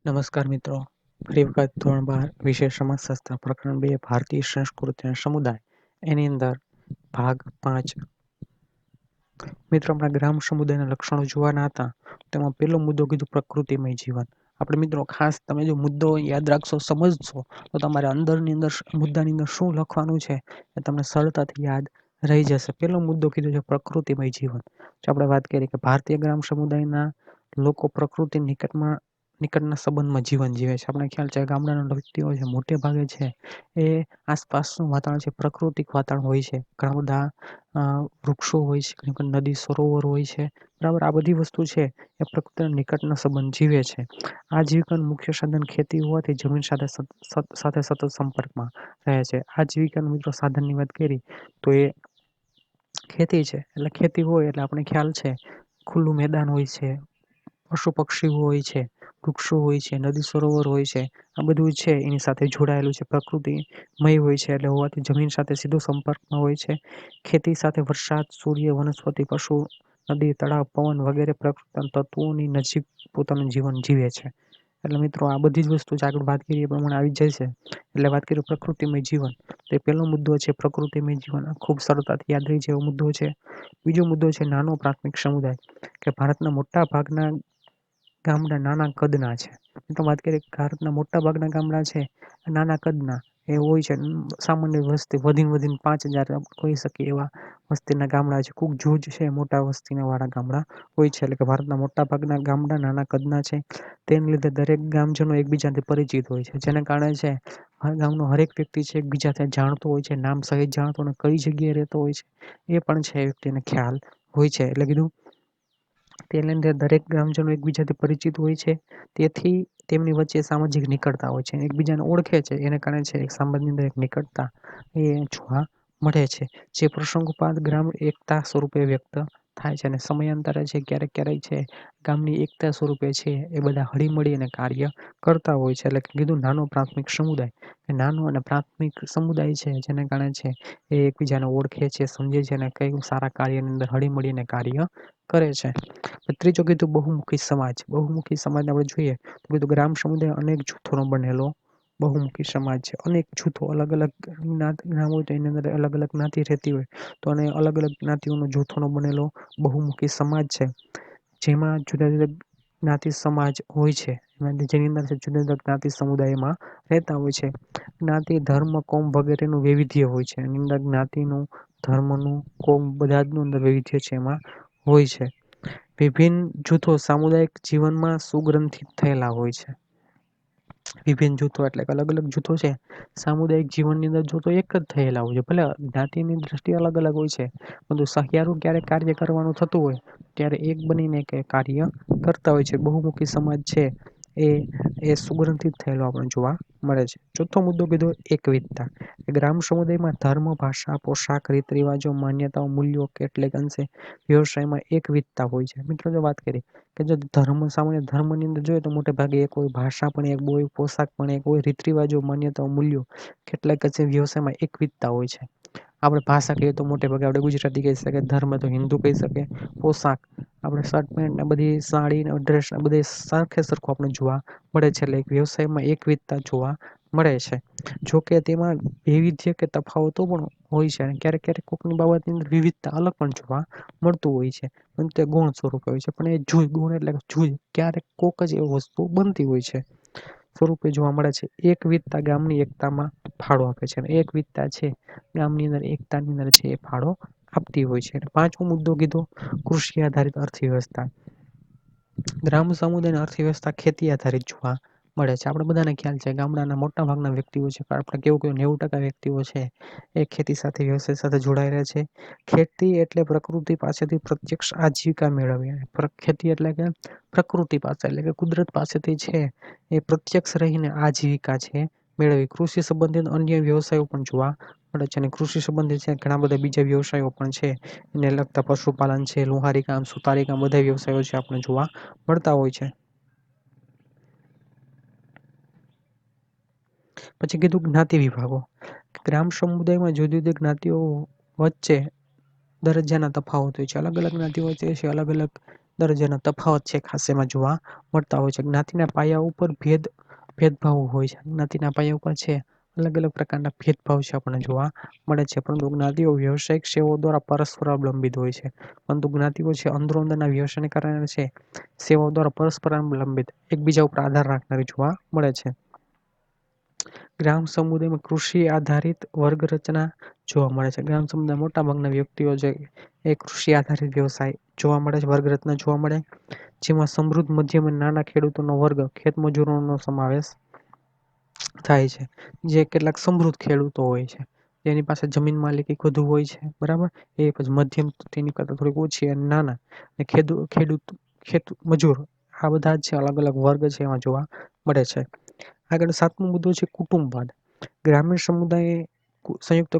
નમસ્કાર મિત્રો, ફરી વખત ધોરણ 12 વિષય સમાજશાસ્ત્ર પ્રકરણ 2 ભારતીય સંસ્કૃતિ અને સમુદાય એની અંદર ભાગ 5. મિત્રો, આપણા ગ્રામ સમુદાયના લક્ષણો જોવાના હતા. તેમાં પહેલો મુદ્દો કીધું પ્રકૃતિમય જીવન. આપણે મિત્રો ખાસ તમે જો મુદ્દો યાદ રાખશો, સમજશો તો તમારે અંદરની અંદર મુદ્દાની અંદર શું લખવાનું છે એ તમને સરળતાથી યાદ રહી જશે. પહેલો મુદ્દો કીધો છે પ્રકૃતિમય જીવન. જો આપણે વાત કરીએ કે ભારતીય ગ્રામ સમુદાયના લોકો પ્રકૃતિ નિકટના સંબંધમાં જીવન જીવે છે. આપણે ખ્યાલ છે ગામડાના વ્યક્તિઓ છે મોટે ભાગે છે એ આસપાસનું વાતાવરણ છે પ્રાકૃતિક વાતાવરણ હોય છે. ઘણા બધા વૃક્ષો હોય છે, ઘણી બધી નદી સરોવર હોય છે, બરાબર. આ બધી વસ્તુ છે એ પ્રકૃતિના નિકટના સંબંધ જીવે છે. આજીવિકાનું મુખ્ય સાધન ખેતી હોવાથી જમીન સાથે સતત સંપર્કમાં રહે છે. આજીવિકાનું મિત્રો સાધનની વાત કરી તો એ ખેતી છે. એટલે ખેતી હોય એટલે આપણે ખ્યાલ છે ખુલ્લું મેદાન હોય છે, પશુ પક્ષીઓ હોય છે, વૃક્ષો હોય છે, નદી સરોવર હોય છે. આ બધું છે એની સાથે જોડાયેલું છે, પ્રકૃતિમય હોય છે. એટલે હોવાથી જમીન સાથે સીધો સંપર્કમાં હોય છે. ખેતી સાથે વરસાદ, સૂર્ય, વનસ્પતિ, પશુ, નદી, તળાવ, પવન વગેરે પ્રકૃતિના તત્વોની નજીક પોતાનું જીવન જીવે છે. એટલે મિત્રો આ બધી જ વસ્તુ જે આગળ વાત કરીએ એ પ્રમાણે આવી જાય છે. એટલે વાત કરીએ પ્રકૃતિમય જીવન, તો એ પહેલો મુદ્દો છે પ્રકૃતિમય જીવન. ખૂબ સરળતાથી યાદ રહી જાય એવો મુદ્દો છે. બીજો મુદ્દો છે નાનો પ્રાથમિક સમુદાય, કે ભારતના મોટા ભાગના ગામડા નાના કદના છે. તો વાત કરીએ ભારતના મોટા ભાગના ગામડા છે નાના કદના એ હોય છે. સામાન્ય વસ્તી વધીને 5,000 કહી શકીએ એવા વસ્તીના ગામડા છે. ખૂબ જૂજ છે મોટા વસ્તીના વાળા ગામડા હોય છે. એટલે કે ભારતના મોટા ભાગના ગામડા નાના કદના છે. તેને લીધે દરેક ગામજનો એકબીજાથી પરિચિત હોય છે. જેના કારણે છે ગામનો હરેક વ્યક્તિ છે એકબીજાથી જાણતો હોય છે, નામ સહિત જાણતો, અને કઈ જગ્યાએ રહેતો હોય છે એ પણ છે એ વ્યક્તિને ખ્યાલ હોય છે. એટલે કીધું તેને લીધે દરેક ગ્રામજનો એકબીજાથી પરિચિત હોય છે. તેથી તેમની વચ્ચે સામાજિક નિકટતા હોય છે, એકબીજાને ઓળખે છે. એને કારણે છે સમાજની અંદર એક નિકટતા એ જોવા મળે છે, જે પ્રસંગોપાત ગ્રામ એકતા સ્વરૂપે વ્યક્ત થાય છે. અને સમયાંતરે છે ક્યારેક છે ગામની એકતા સ્વરૂપે છે એ બધા હળીમળી અને કાર્ય કરતા હોય છે. એટલે કીધું નાનો પ્રાથમિક સમુદાય, નાનો અને પ્રાથમિક સમુદાય છે જેને કારણે છે એ એકબીજાને ઓળખે છે, સમજે છે અને કઈ સારા કાર્યની અંદર હળીમળીને કાર્ય કરે છે. ત્રીજો કીધું બહુમુખી સમાજ. બહુમુખી સમાજને આપણે જોઈએ તો કીધું ગ્રામ સમુદાય અનેક જૂથોનો બનેલો બહુમુખી સમાજ છે. અનેક જૂથો અલગ અલગ જ્ઞાતિ હોય તો એની અંદર અલગ અલગ જ્ઞાતિ રહેતી હોય તો અને અલગ અલગ જ્ઞાતિઓનો જૂથોનો બનેલો બહુમુખી સમાજ છે. જેમાં જુદા જુદા જ્ઞાતિ સમાજ હોય છે, જેની અંદર જુદા જુદા જ્ઞાતિ સમુદાયમાં રહેતા હોય છે. જ્ઞાતિ, ધર્મ, કોમ વગેરેનું વૈવિધ્ય હોય છે. એની અંદર જ્ઞાતિનું, ધર્મનું, કોમ બધા જ અંદર વૈવિધ્ય છે એમાં હોય છે. વિભિન્ન જૂથો સામુદાયિક જીવનમાં સુગ્રંથિત થયેલા હોય છે. વિભિન્ન જૂથો એટલે અલગ અલગ જૂથો છે સામુદાયિક જીવનની અંદર જૂથો એક જ થયેલા હોય છે. ભલે જ્ઞાતિની દ્રષ્ટિ અલગ અલગ હોય છે, પરંતુ સહિયારું ક્યારેક કાર્ય કરવાનું થતું હોય ત્યારે એક બનીને કાર્ય કરતા હોય છે. બહુમુખી સમાજ છે એ સુગ્રંથિત થયેલો આપણે જોવા મળે છે. ચોથો મુદ્દો કીધો એકવિધતા. ગ્રામ સમુદાયમાં ધર્મ, ભાષા, પોશાક, રીત રિવાજો, માન્યતાઓ, મૂલ્યો કેટલેક અંશે વ્યવસાયમાં એકવિધતા હોય છે. મિત્રો જો વાત કરીએ કે જો સામાન્ય ધર્મની અંદર જોઈએ તો મોટે ભાગે એક હોય, ભાષા પણ એક હોય, પોશાક પણ એક હોય, રીત રિવાજો, માન્યતાઓ, મૂલ્યો કેટલાક વ્યવસાયમાં એકવિધતા હોય છે. આપણે ભાષા કહીએ તો મોટે ભાગે આપણે ગુજરાતી કહી શકીએ, ધર્મ તો હિન્દુ કહી શકીએ, પોશાક આપણે શર્ટ પેન્ટ ને બધી સાડી ને ડ્રેસ ને બધી સરખે સરખું આપણે જોવા મળે છે. એટલે વ્યવસાયમાં એકવિધતા જોવા મળે છે. જોકે તેમાં વૈવિધ્ય કે તફાવતો પણ હોય છે અને ક્યારેક કોઈકની બાબતની અંદર વિવિધતા અલગ પણ જોવા મળતું હોય છે, પણ તે ગુણ સ્વરૂપે હોય છે. પણ એ ગુણ એટલે ક્યારેક કોક જ એવી વસ્તુ બનતી હોય છે સ્વરૂપે જોવા મળે છે. એકવિધતા ગામની એકતામાં ફાળો આપે છે અને એકવિધતા છે ગામની અંદર એકતાની અંદર છે એ ફાળો આપતી હોય છે. પાંચમો મુદ્દો કીધો કૃષિ આધારિત અર્થવ્યવસ્થા. ગ્રામ સમુદાયની અર્થવ્યવસ્થા ખેતી આધારિત જોવા મળે છે. આપણે બધાને ખ્યાલ છે ગામડાના મોટા ભાગના વ્યક્તિઓ છે, આપણે કેવું 90% વ્યક્તિઓ છે એ ખેતી સાથે વ્યવસાય સાથે જોડાયેલા છે. ખેતી એટલે પ્રકૃતિ પાસેથી પ્રત્યક્ષ આજીવિકા મેળવવી. ખેતી એટલે કે પ્રકૃતિ પાસે એટલે કે કુદરત પાસેથી છે એ પ્રત્યક્ષ રહીને આજીવિકા છે મેળવી. કૃષિ સંબંધિત અન્ય વ્યવસાયો પણ જોવા મળે છે અને કૃષિ સંબંધિત છે ઘણા બધા બીજા વ્યવસાયો પણ છે એને લગતા પશુપાલન છે, લુહારી કામ, સુતારી કામ બધા વ્યવસાયો છે આપણે જોવા મળતા હોય છે. પછી કીધું જ્ઞાતિ વિભાગો. ગ્રામ સમુદાયમાં જુદી જુદી જ્ઞાતિઓ વચ્ચે દરજ્જાના તફાવત હોય છે. અલગ અલગ જ્ઞાતિઓ વચ્ચે છે અલગ અલગ દરજ્જાના તફાવત છે ખાસ એમાં જોવા મળતા હોય છે. જ્ઞાતિના પાયા ઉપર ભેદભાવ હોય છે. જ્ઞાતિના પાયા ઉપર છે અલગ અલગ પ્રકારના ભેદભાવ છે આપણને જોવા મળે છે. પરંતુ જ્ઞાતિઓ વ્યવસાયિક સેવાઓ દ્વારા પરસ્પર અવલંબિત હોય છે. પરંતુ જ્ઞાતિઓ છે અંદરોઅંદરના વ્યવસાયને કારણે છે સેવાઓ દ્વારા પરસ્પર અવલંબિત એકબીજા ઉપર આધાર રાખનારી જોવા મળે છે. ગ્રામ સમુદાયમાં કૃષિ આધારિત વર્ગ રચના જોવા મળે છે. ગ્રામ સમુદાય મોટા ભાગના વ્યક્તિઓ છે એ કૃષિ આધારિત વ્યવસાય જોવા મળે છે, વર્ગ રચના જોવા મળે, જેમાં સમૃદ્ધ મધ્યમ અને નાના ખેડૂતોનો વર્ગ ખેતમજૂરોનો સમાવેશ થાય છે. જે કેટલાક સમૃદ્ધ ખેડૂતો હોય છે તેની પાસે જમીન માલિકી વધુ હોય છે, બરાબર. એ પછી મધ્યમ તેની કરતા થોડીક ઓછી અને નાના ખેત મજૂર આ બધા છે અલગ અલગ વર્ગ છે એમાં જોવા મળે છે. આગળ 7મો મુદ્દો છે કુટુંબવાદ. ગ્રામીણ સમુદાય સંયુક્ત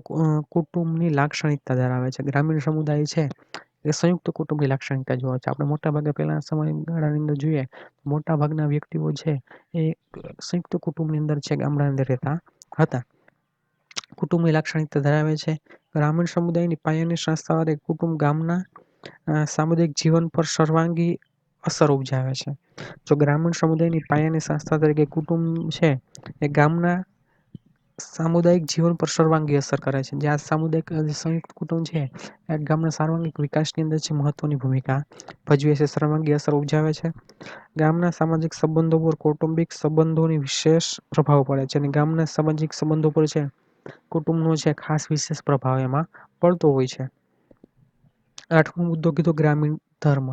કુટુંબની લાક્ષણિકતા ધરાવે છે. ગ્રામીણ સમુદાય છે એ સંયુક્ત કુટુંબની લાક્ષણિકતા જોવા છે. આપણે મોટાભાગે પહેલાના સમયગાળાની અંદર જોઈએ મોટા ભાગના વ્યક્તિઓ છે એ સંયુક્ત કુટુંબની અંદર છે ગામડાની અંદર રહેતા હતા. કુટુંબની લાક્ષણિકતા ધરાવે છે. ગ્રામીણ સમુદાયની પાયાની સંસ્થા કુટુંબ ગામના સામુદાયિક જીવન પર સર્વાંગી અસર ઉપજાવે છે. જો ગ્રામીણ સમુદાયની પાયાની સંસ્થા તરીકે કુટુંબ છે એ ગામના સામુદાયિક જીવન પર સર્વાંગી અસર કરે છે. જે આ સામુદાયિક સંયુક્ત કુટુંબ છે એ ગામના સર્વાંગિક વિકાસની અંદર છે મહત્વની ભૂમિકા ભજવે છે, સર્વાંગી અસર ઉપજાવે છે. ગામના સામાજિક સંબંધો પર કૌટુંબિક સંબંધોની વિશેષ પ્રભાવ પડે છે અને ગામના સામાજિક સંબંધો પર છે કુટુંબનો છે ખાસ વિશેષ પ્રભાવ એમાં પડતો હોય છે. 8મો મુદ્દો કીધો ગ્રામીણ ધર્મ.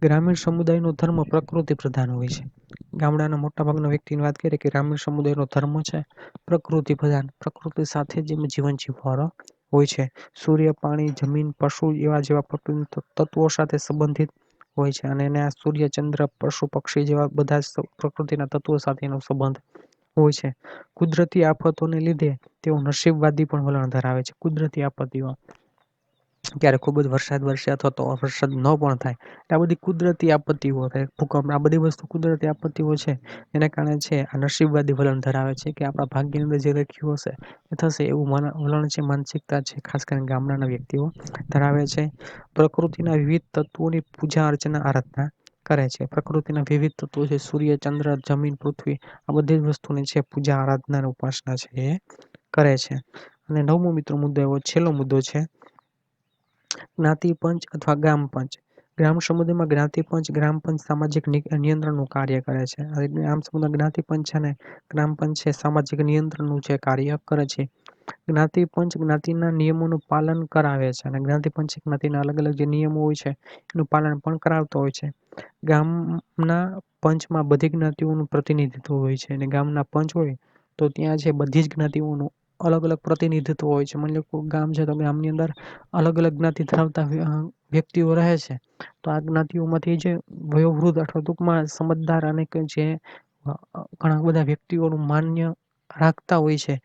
ગ્રામીણ સમુદાયનો ધર્મ પ્રકૃતિ પ્રધાન હોય છે. ગામડાના મોટા ભાગના વ્યક્તિની વાત કરીએ કે ગ્રામીણ સમુદાયનો ધર્મ છે પ્રકૃતિ પ્રધાન, પ્રકૃતિ સાથે જ જીવન જીવવાનો હોય છે. સૂર્ય, પાણી, જમીન, પશુ જેવા પ્રકૃતિ તત્વો સાથે સંબંધિત હોય છે અને એને સૂર્ય, ચંદ્ર, પશુ, પક્ષી જેવા બધા પ્રકૃતિના તત્વો સાથેનો સંબંધ હોય છે. કુદરતી આફતોને લીધે તેઓ નસીબવાદી પણ વલણ ધરાવે છે. કુદરતી આપત્તિઓ ક્યારે ખૂબ જ વરસાદ વરસે અથવા તો વરસાદ ન પણ થાય આ બધી કુદરતી આપત્તિઓ થાય, ભૂકંપ, આ બધી વસ્તુ કુદરતી આપત્તિઓ છે એના કારણે છે આ નસીબવાદી વલણ ધરાવે છે કે આપણા ભાગ્યની અંદર જે લખ્યું હશે એ થશે એવું વલણ છે, માનસિકતા છે ખાસ કરીને ગામડાના વ્યક્તિઓ ધરાવે છે. પ્રકૃતિના વિવિધ તત્વોની પૂજા અર્ચના આરાધના કરે છે. પ્રકૃતિના વિવિધ તત્વો છે સૂર્ય, ચંદ્ર, જમીન, પૃથ્વી આ બધી જ વસ્તુની છે પૂજા આરાધના અને ઉપાસના છે એ કરે છે. અને 9મો મિત્રો મુદ્દો એવો છેલ્લો મુદ્દો છે જ્ઞાતિ પંચ અથવા ગ્રામ પંચ. ગ્રામ સમુદાયમાં જ્ઞાતિ પંચ, ગ્રામ પંચ સામાજિક નિયંત્રણનું કાર્ય કરે છે. ગ્રામ સમુદાય જ્ઞાતિ પંચ અને ગ્રામ પંચ છે સામાજિક નિયંત્રણનું છે કાર્ય કરે છે. જ્ઞાતિ પંચ જ્ઞાતિના નિયમોનું પાલન કરાવે છે અને જ્ઞાતિ પંચ જ્ઞાતિના અલગ અલગ જે નિયમો હોય છે એનું પાલન પણ કરાવતો હોય છે. ગામના પંચમાં બધી જ્ઞાતિઓનું પ્રતિનિધિત્વ હોય છે અને ગામના પંચ હોય તો ત્યાં છે બધી જ જ્ઞાતિઓનું અલગ અલગ પ્રતિનિધિત્વ હોય છે. માની લો કોઈ ગામ છે તો ગામની અંદર અલગ અલગ જ્ઞાતિ ધરાવતા વ્યક્તિઓ રહે છે તો આ જ્ઞાતિઓમાંથી જે વયોવૃદ્ધ અથવા ટૂંકમાં સમજદાર અને જે ઘણા બધા વ્યક્તિઓનું માન્ય રાખતા હોય છે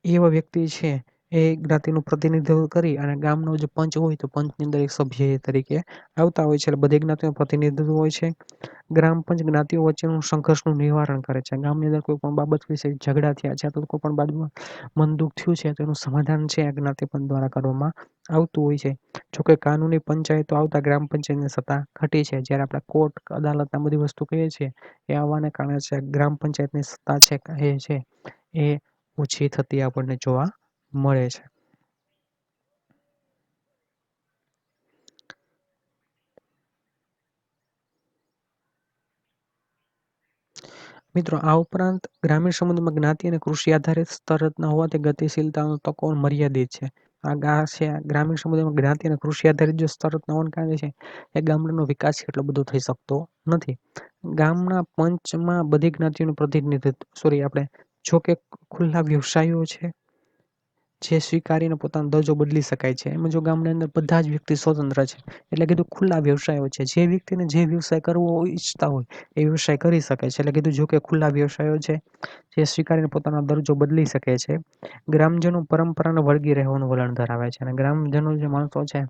એવા વ્યક્તિ છે એ જ્ઞાતિનું પ્રતિનિધિત્વ કરી અને ગામનો જે પંચ હોય તો પંચની અંદર એક સભ્ય તરીકે આવતા હોય છે. એટલે બધી જ્ઞાતિનું પ્રતિનિધિત્વ હોય છે. ગ્રામ પંચ જ્ઞાતિઓ વચ્ચેનું સંઘર્ષનું નિવારણ કરે છે. ગામની અંદર કોઈ પણ બાબત વિશે ઝઘડા થયા છે અથવા કોઈ પણ બાજુમાં મન દુઃખ થયું છે તો એનું સમાધાન છે આ જ્ઞાતિ પંચ દ્વારા કરવામાં આવતું હોય છે. જોકે કાનૂની પંચાયતો આવતા ગ્રામ પંચાયતની સત્તા ઘટી છે. જ્યારે આપણે કોર્ટ, અદાલત આ બધી વસ્તુ કહીએ છીએ એ આવવાને કારણે છે ગ્રામ પંચાયતની સત્તા છે એ ઓછી થતી આપણને જોવા મળે છે. મિત્રો આ ઉપરાંત ગ્રામીણ સમુદાયમાં જ્ઞાતિ અને કૃષિ આધારિત સ્તર રચના હોવાથી ગતિશીલતાનો તકો મર્યાદિત છે. આ છે ગ્રામીણ સમુદાયમાં જ્ઞાતિ અને કૃષિ આધારિત જો સ્તર રચના હોવાને કારણે છે એ ગામડાનો વિકાસ એટલો બધો થઈ શકતો નથી. ગામના પંચમાં બધી જ્ઞાતિઓનું પ્રતિનિધિત્વ આપણે જો કે ખુલ્લા વ્યવસાયો છે જે સ્વીકારીને પોતાનો દરજ્જો બદલી શકાય છે. એમાં જો ગામની અંદર બધા જ વ્યક્તિ સ્વતંત્ર છે એટલે કીધું ખુલ્લા વ્યવસાયો છે. જે વ્યક્તિને જે વ્યવસાય કરવો ઈચ્છતા હોય એ વ્યવસાય કરી શકે છે. એટલે કીધું જો કે ખુલ્લા વ્યવસાયો છે જે સ્વીકારીને પોતાનો દરજ્જો બદલી શકે છે. ગ્રામજનો પરંપરાને વળગી રહેવાનું વલણ ધરાવે છે અને ગ્રામજનો જે માણસો છે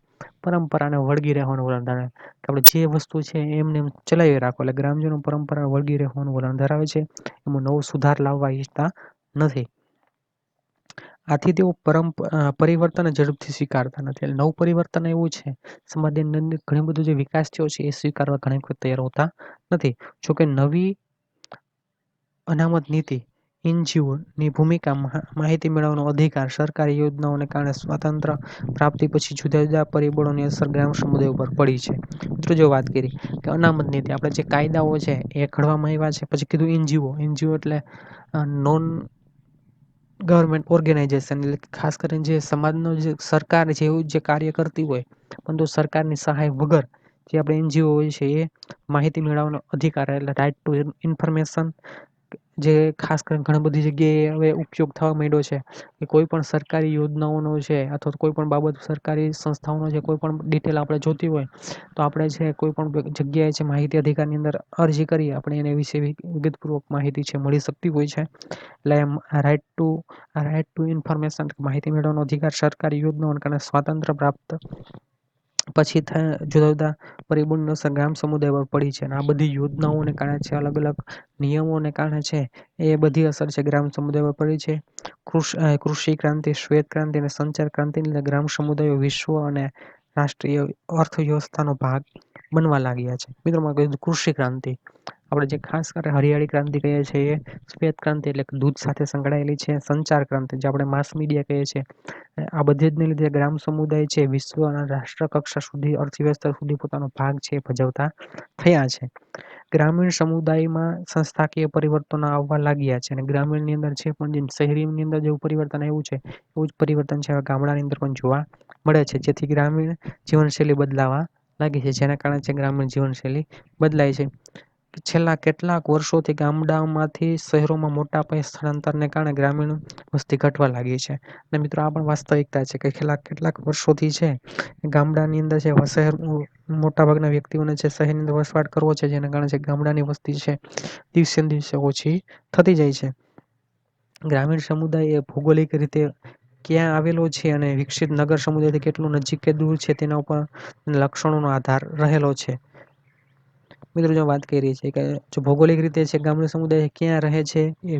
પરંપરાને વળગી રહેવાનું વલણ ધરાવે કે આપણે જે વસ્તુ છે એમને એમ ચલાવી રાખો. એટલે ગ્રામજનો પરંપરા વળગી રહેવાનું વલણ ધરાવે છે. એમાં નવો સુધાર લાવવા ઈચ્છતા નથી. આથી તેઓ પરિવર્તન ઝડપથી સ્વીકારતા નથી. એટલે નવું પરિવર્તન એવું છે, સમાજની અંદર ઘણું બધું જે વિકાસ થયો છે એ સ્વીકારવા ઘણી વખત તૈયાર હોતા નથી. જોકે નવી અનામત નીતિ, એનજીઓની ભૂમિકા, માહિતી મેળવવાનો અધિકાર, સરકારી યોજનાઓને કારણે સ્વાતંત્ર્ય પ્રાપ્તિ પછી જુદા જુદા પરિબળોની અસર ગ્રામ સમુદાય ઉપર પડી છે. મિત્રો જો વાત કરી કે અનામત નીતિ, આપણે જે કાયદાઓ છે એ ઘડવામાં આવ્યા છે. પછી કીધું એનજીઓ એટલે નોન ગવર્મેન્ટ ઓર્ગેનાઇઝેશન, એટલે ખાસ કરીને જે સમાજનો જે સરકાર જેવું જે કાર્ય કરતી હોય, પરંતુ સરકારની સહાય વગર જે આપણે એનજીઓ હોય છે એ માહિતી મેળવવાનો અધિકાર, એટલે રાઇટ ટુ ઇન્ફોર્મેશન, જે ખાસ કરીને ઘણી બધી જગ્યાએ હવે ઉપયોગ થવા માંડ્યો છે કે કોઈ પણ સરકારી યોજનાઓનો છે અથવા કોઈ પણ બાબત સરકારી સંસ્થાઓનો છે, કોઈ પણ ડિટેલ આપણે જોતી હોય તો આપણે છે કોઈ પણ જગ્યાએ છે માહિતી અધિકારની અંદર અરજી કરીએ, આપણે એને વિશે વિગતપૂર્વક માહિતી છે મળી શકતી હોય છે. એટલે રાઇટ ટુ ઇન્ફોર્મેશન, માહિતી મેળવવાનો અધિકાર સરકારી યોજનાઓને કારણે સ્વાતંત્ર્ય પ્રાપ્ત પછી જુદા જુદા પરિબળની અસર ગ્રામ સમુદાય પર પડી છે. અને આ બધી યોજનાઓને કારણે છે, અલગ અલગ નિયમોને કારણે છે, એ બધી અસર છે ગ્રામ સમુદાય પર પડી છે. કૃષિ ક્રાંતિ, શ્વેત ક્રાંતિ અને સંચાર ક્રાંતિને લીધે ગ્રામ સમુદાયો વિશ્વ અને રાષ્ટ્રીય અર્થવ્યવસ્થાનો ભાગ બનવા લાગ્યા છે. મિત્રો, કૃષિ ક્રાંતિ આપણે જે ખાસ કરીને હરિયાળી ક્રાંતિ કહીએ છીએ, એ શ્વેત ક્રાંતિ એટલે દૂધ સાથે સંકળાયેલી છે. સંચાર ક્રાંતિ જે આપણે માસ મીડિયા કહીએ છીએ, આ બધી જ લીધે ગ્રામ સમુદાય છે વિશ્વ અને રાષ્ટ્ર કક્ષા સુધી અર્થવ્યવસ્થા સુધી પોતાનો ભાગ છે ભજવતા થયા છે. ગ્રામીણ સમુદાયમાં સંસ્થાકીય પરિવર્તનો આવવા લાગ્યા છે. અને ગ્રામીણની અંદર છે પણ જેમ શહેરીની અંદર જેવું પરિવર્તન આવ્યું છે એવું જ પરિવર્તન છે ગામડાની અંદર પણ જોવા મળે છે. જેથી ગ્રામીણ જીવનશૈલી બદલાવા લાગી છે, જેના કારણે છે ગ્રામીણ જીવનશૈલી બદલાય છે. છેલ્લા કેટલાક વર્ષોથી ગામડામાંથી શહેરોમાં મોટા પાયે સ્થળાંતરને કારણે ગ્રામીણ વસ્તી ઘટવા લાગી છે. અને મિત્રો, આ પણ વાસ્તવિકતા છે કે છેલ્લા કેટલાક વર્ષોથી છે ગામડાની અંદર છે શહેર મોટાભાગના વ્યક્તિઓને છે શહેરની અંદર વસવાટ કરવો છે, જેના કારણે છે ગામડાની વસ્તી છે દિવસે ને દિવસે ઓછી થતી જાય છે. ગ્રામીણ સમુદાય એ ભૌગોલિક રીતે ક્યાં આવેલો છે અને વિકસિત નગર સમુદાયથી કેટલું નજીક કે દૂર છે તેના ઉપર લક્ષણોનો આધાર રહેલો છે. મિત્રો, જો વાત કરી છે કે જો ભૌગોલિક રીતે છે ગામડા સમુદાય ક્યાં રહે છે, એ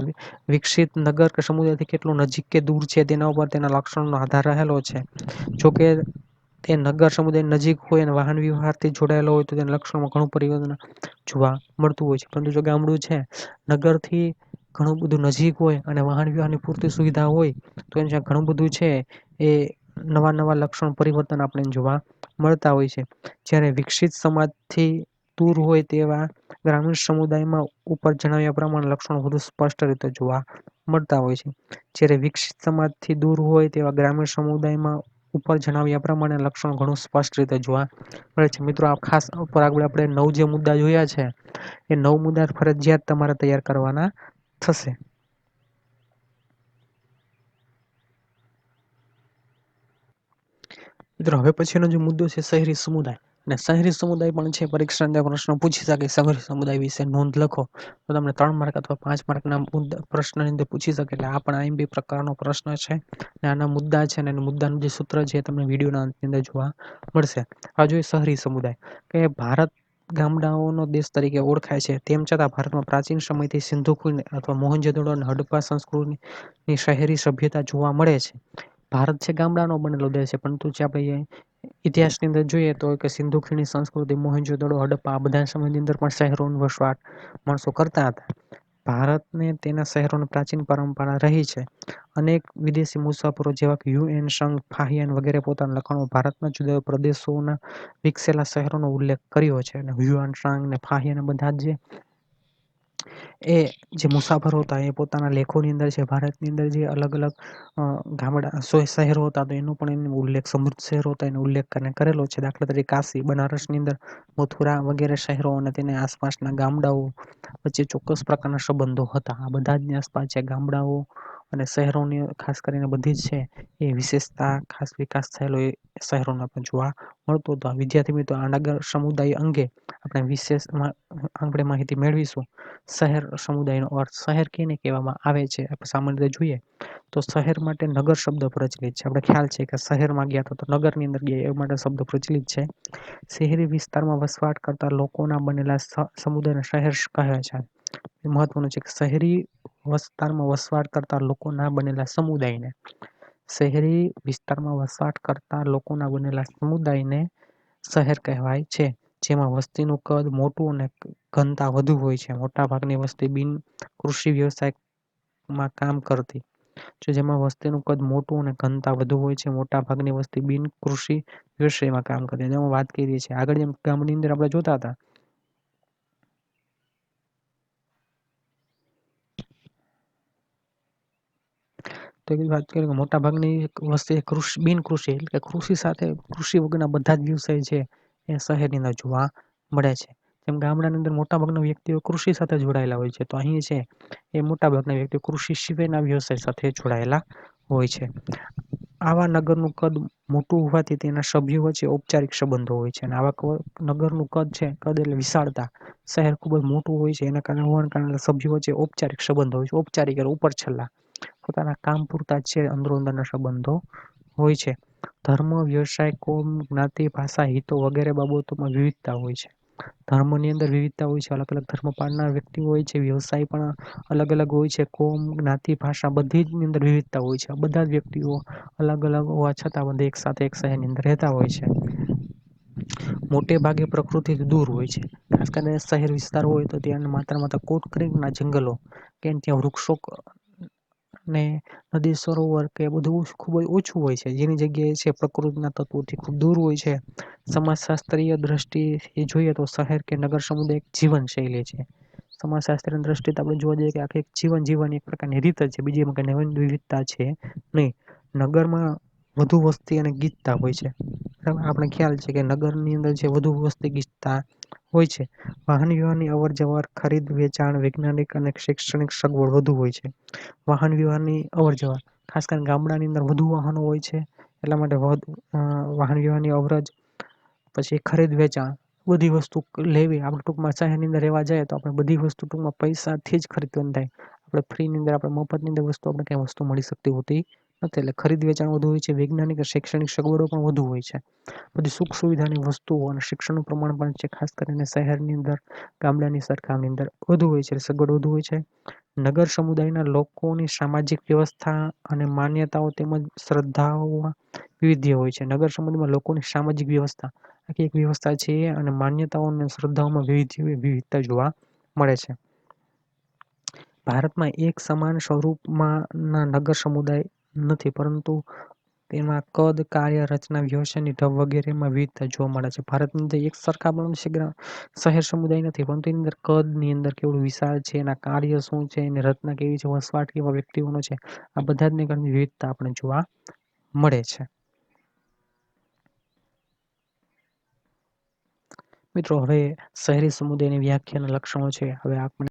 વિકસિત નગર કે સમુદાયથી કેટલું નજીક કે દૂર છે તેના ઉપર તેના લક્ષણોનો આધાર રહેલો છે. જોકે તે નગર સમુદાય નજીક હોય અને વાહન વ્યવહારથી જોડાયેલો હોય તો તેના લક્ષણોમાં ઘણું પરિવર્તન જોવા મળતું હોય છે. પરંતુ જો ગામડું છે નગરથી ઘણું બધું નજીક હોય અને વાહન વ્યવહારની પૂરતી સુવિધા હોય તો એને ઘણું બધું છે એ નવા નવા લક્ષણ પરિવર્તન આપણે જોવા મળતા હોય છે. જ્યારે વિકસિત સમાજથી દૂર હોય તેવા ગ્રામીણ સમુદાયમાં ઉપર જણાવ્યા પ્રમાણે લક્ષણો વધુ સ્પષ્ટ રીતે જોવા મળતા હોય છે. જ્યારે વિકસિત સમાજથી દૂર હોય તેવા ગ્રામીણ સમુદાયમાં ઉપર જણાવ્યા પ્રમાણે લક્ષણો ઘણું સ્પષ્ટ રીતે જોવા મળે છે. મિત્રો, આ ખાસ ઉપર આગળ આપણે 9 જે મુદ્દા જોયા છે એ 9 મુદ્દા ફરજિયાત તમારે તૈયાર કરવાના થશે. મિત્રો, હવે પછીનો જે મુદ્દો છે શહેરી સમુદાય. અને શહેરી સમુદાય પણ છે પરીક્ષાની અંદર પ્રશ્ન પૂછી શકે. શહેરી સમુદાય વિશે નોંધ લખો તો તમને 3 માર્ક અથવા 5 માર્કના પ્રશ્નની અંદર પૂછી શકે. એટલે આ પણ આઈએમપી પ્રકારનો પ્રશ્ન છે. અને આના મુદ્દા છે અને મુદ્દાનું જે સૂત્ર છે તમને વિડીયોના અંતની અંદર જોવા મળશે. હવે જોઈએ શહેરી સમુદાય કે ભારત ગામડાઓનો દેશ તરીકે ઓળખાય છે. તેમ છતાં ભારતમાં પ્રાચીન સમયથી સિંધુ ખીણ અથવા મોહેંજો-દડો અને હડપ્પા સંસ્કૃતિની શહેરી સભ્યતા જોવા મળે છે. ભારત છે ગામડાનો બનેલો દેશ છે, પરંતુ જે આપણે ઇતિહાસની અંદર જોઈએ તો કે સિંધુ ખીણની સંસ્કૃતિ, મોહેંજો-દડો, હડપ્પા આ બધા સમયની અંદર પણ શહેરોનો વસવાટ માણસો કરતા હતા. ભારતને તેના શહેરોની પ્રાચીન પરંપરા રહી છે. અનેક વિદેશી મુસાફરો જેવા કે હ્યુ એન સંગ, ફાહિયાન વગેરે પોતાના લખાણો ભારતના જુદા પ્રદેશોના વિકસેલા શહેરોનો ઉલ્લેખ કર્યો છે. અને હ્યુએન ત્સાંગ ને ફાહિયાન બધા જે મુસાફરો હતા એ પોતાના લેખોની અંદર છે ભારતની અંદર જે અલગ અલગ ગામડા શહેરો હતા તો એનો પણ એનો ઉલ્લેખ, સમૃદ્ધ શહેરો હતા એનો ઉલ્લેખ કરેલો છે. દાખલા તરીકે કાશી, બનારસની અંદર મથુરા વગેરે શહેરો અને તેની આસપાસના ગામડાઓ વચ્ચે ચોક્કસ પ્રકારના સંબંધો હતા. આ બધા જ આસપાસ છે ગામડાઓ અને શહેરોની ખાસ કરીને બધી જ છે એ વિશેષતા ખાસ વિકાસ થયેલો એ શહેરોને આપણે જોવા મળતો હતો. વિદ્યાર્થી મિત્રો, આ નગર સમુદાય અંગે આપણે આપણે માહિતી મેળવીશું. શહેર સમુદાયનો અર્થ, શહેર કેને કહેવામાં આવે છે સામાન્ય રીતે જોઈએ તો શહેર માટે નગર શબ્દ પ્રચલિત છે. આપણે ખ્યાલ છે કે શહેરમાં ગયા તો નગરની અંદર ગયા એ માટે શબ્દ પ્રચલિત છે. શહેરી વિસ્તારમાં વસવાટ કરતા લોકોના બનેલા સમુદાયને શહેર કહે છે. મહત્વનું છે કે શહેરી વિસ્તારમાં વસવાટ કરતા લોકોના બનેલા સમુદાયને શહેરી વિસ્તારમાં વસવાટ કરતા લોકોના બનેલા સમુદાયને શહેર કહેવાય છે, જેમાં વસ્તીનું કદ મોટું અને ઘનતા વધુ હોય છે. મોટાભાગની વસ્તી બિન કૃષિ વ્યવસાયમાં કામ કરતી છે, જેમાં વસ્તીનું કદ મોટું અને ઘનતા વધુ હોય છે. મોટાભાગની વસ્તી બિન કૃષિ વ્યવસાયમાં કામ કરતી. જેમાં વાત કરીએ છીએ આગળ, જેમ ગામની અંદર આપણે જોતા હતા તો એવી વાત કરીએ કે મોટાભાગની વસ્તી બિન કૃષિ એટલે કે કૃષિ સાથે કૃષિ વગરના બધા જ વ્યવસાય છે એ શહેરની અંદર જોવા મળે છે. જેમ ગામડાની અંદર મોટાભાગના વ્યક્તિઓ કૃષિ સાથે જોડાયેલા હોય છે, તો અહીં છે એ મોટાભાગના વ્યક્તિઓ કૃષિ સિવાયના વ્યવસાય સાથે જોડાયેલા હોય છે. આવા નગરનું કદ મોટું હોવાથી તેના સભ્યો વચ્ચે ઔપચારિક સંબંધો હોય છે, અને આવા નગરનું કદ છે, કદ એટલે વિશાળતા, શહેર ખૂબ જ મોટું હોય છે, એના કારણે સભ્યો વચ્ચે ઔપચારિક સંબંધો હોય છે. ઔપચારિક એટલે ઉપર છલ્લા, પોતાના કામ પૂરતા છે અંદરો અંદરના સંબંધો હોય છે. ધર્મ, વ્યવસાય, કોમ, જ્ઞાતિ, ભાષા, હિતો વગેરે બાબતોમાં વિવિધતા હોય છે. ધર્મની અંદર વિવિધતા હોય છે, અલગ અલગ ધર્મ પાળનાર વ્યક્તિઓ હોય છે. વ્યવસાય પણ અલગ અલગ હોય છે. કોમ, જ્ઞાતિ, ભાષા બધી જ અંદર વિવિધતા હોય છે. બધા જ વ્યક્તિઓ અલગ અલગ હોવા છતાં બધા એક સાથે એક શહેરની અંદર રહેતા હોય છે. મોટે ભાગે પ્રકૃતિથી દૂર હોય છે. ખાસ કરીને શહેર વિસ્તાર હોય તો ત્યાં માત્ર કોન્ક્રીટના જંગલો કે ત્યાં વૃક્ષો ને નદી, સરોવર કે બધું ખૂબ જ ઓછું હોય છે. જેની જગ્યાએ છે પ્રકૃતિના તત્વોથી ખૂબ દૂર હોય છે. સમાજશાસ્ત્રીય દ્રષ્ટિએ જોઈએ તો શહેર કે નગર સમુદાય એક જીવનશૈલી છે. સમાજશાસ્ત્રની દ્રષ્ટિએ આપણે જોવા જઈએ કે આખી જીવન જીવવાની એક પ્રકારની રીત જ છે, બીજી એમાં કઈ નવી વિવિધતા છે નહીં. નગરમાં વધુ વસ્તી અને ગીચતા હોય છે. આપણે ખ્યાલ છે કે નગરની અંદર જે વધુ વસ્તી ગીચતા હોય છે. વાહન વ્યવહારની અવર જવર, ખરીદ વેચાણ, વૈજ્ઞાનિક અને શૈક્ષણિક સગવડ વધુ હોય છે. વાહન વ્યવહારની અવર જવર, ખાસ કરીને ગામડાની અંદર વધુ વાહનો હોય છે, એટલા માટે વાહન વ્યવહારની અવરજ, પછી ખરીદ વેચાણ, બધી વસ્તુ લેવી આપણે ટૂંકમાં શહેરની અંદર રહેવા જાય તો આપણે બધી વસ્તુ ટૂંકમાં પૈસાથી જ ખરીદવાની થાય. આપણે ફ્રીની અંદર, આપણે મફતની અંદર આપણે કઈ વસ્તુ મળી શકતી હોતી નથી. એટલે ખરીદ વેચાણ વધુ હોય છે. વૈજ્ઞાનિક શૈક્ષણિક સગવડો પણ વધુ હોય છે. બધી સુખ સુવિધાની વસ્તુઓ અને શિક્ષણનું પ્રમાણ પણ છે, ખાસ કરીને શહેરની અંદર ગામડાની સરખામણીની અંદર વધુ હોય છે, સગવડ વધુ હોય છે. નગર સમુદાયના લોકોની સામાજિક વ્યવસ્થા અને માન્યતાઓ તેમજ શ્રદ્ધાઓમાં વિવિધ હોય છે. નગર સમુદાયમાં લોકોની સામાજિક વ્યવસ્થા, આખી એક વ્યવસ્થા છે, અને માન્યતાઓ અને શ્રદ્ધાઓમાં વિવિધતા જોવા મળે છે. ભારતમાં એક સમાન સ્વરૂપના નગર સમુદાય નથી, પરંતુ તેમાં કદ, કાર્ય, રચના, વ્યવસાયની ઢબ વગેરેમાં વિવિધતા જોવા મળે છે. ભારતની અંદર એક સરખા પણ શહેર સમુદાય નથી, પરંતુ એની અંદર કદની અંદર કેવડું વિશાળ છે, એના કાર્ય શું છે, એની રચના કેવી છે, વસવાટ કેવા વ્યક્તિઓનો છે, આ બધા જ ની વિવિધતા આપણે જોવા મળે છે. મિત્રો, હવે શહેરી સમુદાયની વ્યાખ્યા અને લક્ષણો છે. હવે આપણે